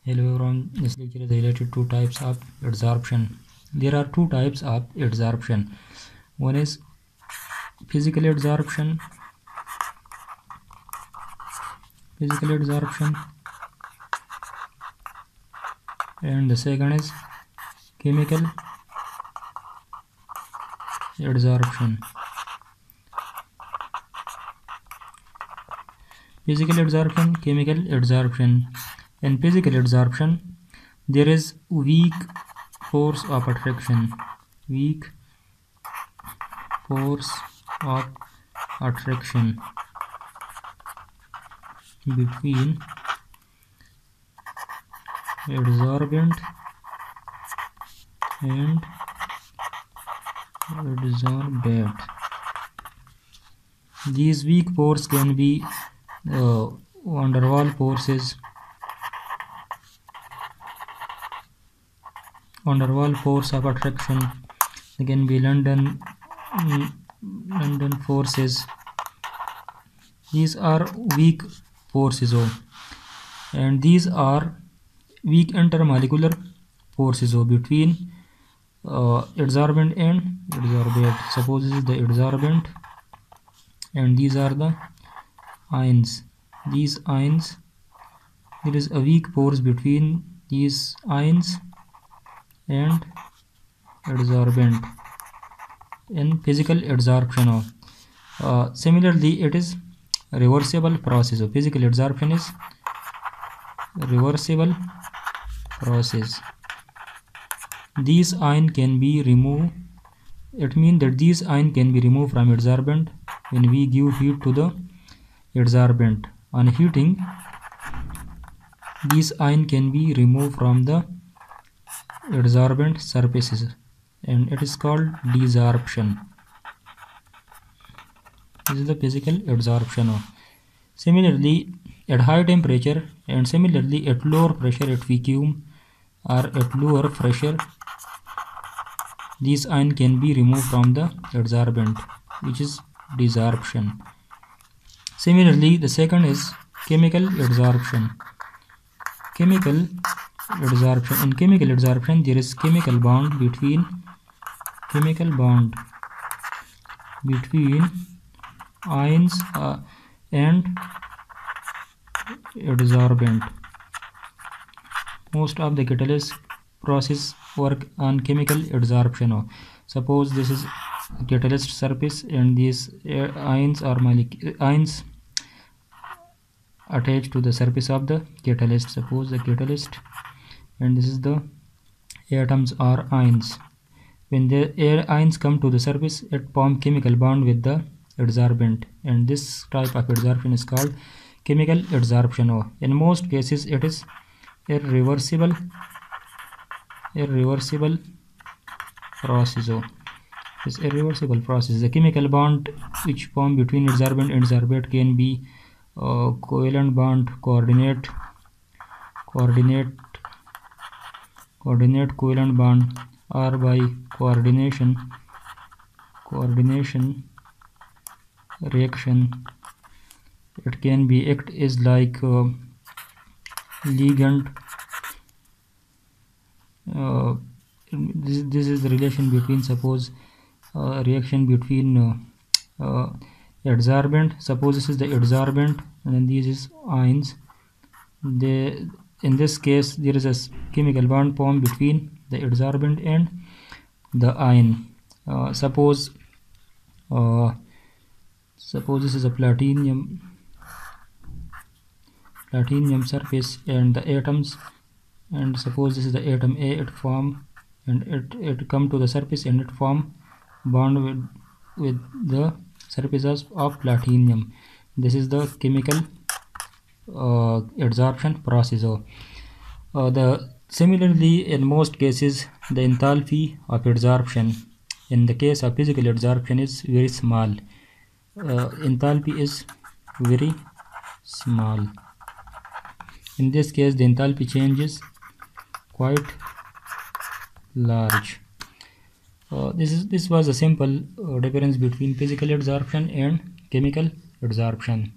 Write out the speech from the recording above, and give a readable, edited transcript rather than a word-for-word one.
Hello everyone, this lecture is related to types of adsorption. There are two types of adsorption. One is physical adsorption, and the second is chemical adsorption. Physical adsorption, chemical adsorption. In physical adsorption, there is weak force of attraction. Weak force of attraction between adsorbent and adsorbate. These weak force can be van der Waals forces, van der Waals force of attraction. They can be London forces. These are weak forces, and these are weak intermolecular forces between adsorbent and adsorbate. Suppose this is the adsorbent and these are the ions. These ions, there is a weak force between these ions and adsorbent in physical adsorption. Similarly, it is a reversible process. Physical adsorption is reversible process. These ions can be removed. It means that these ions can be removed from adsorbent when we give heat to the adsorbent. On heating, these ions can be removed from the adsorbent surfaces, and it is called desorption. This is the physical adsorption. Similarly, at high temperature and similarly at lower pressure, at vacuum or at lower pressure, these ions can be removed from the adsorbent, which is desorption. Similarly, the second is chemical adsorption. Chemical adsorption. In chemical adsorption, there is chemical bond between ions and adsorbent. Most of the catalyst process work on chemical adsorption. Suppose this is a catalyst surface and these ions or ions attached to the surface of the catalyst. Suppose the catalyst, and this is the atoms or ions. When the ions come to the surface, it forms chemical bond with the adsorbent, and this type of adsorption is called chemical adsorption. In most cases, it is irreversible process. This irreversible process. The chemical bond which form between adsorbent and adsorbate can be covalent bond, coordinate covalent bond, or by coordination reaction. It can be act as like ligand. This is the relation between, suppose reaction between adsorbent. Suppose this is the adsorbent and then this is ions. In this case, there is a chemical bond formed between the adsorbent and the ion. Suppose this is a platinum surface and the atoms, and suppose this is the atom A. It form and it come to the surface and it form bond with the surfaces of platinum. This is the chemical adsorption process. Similarly, in most cases, the enthalpy of adsorption in the case of physical adsorption is very small. Enthalpy is very small. In this case, the enthalpy change is quite large. This was a simple difference between physical adsorption and chemical adsorption.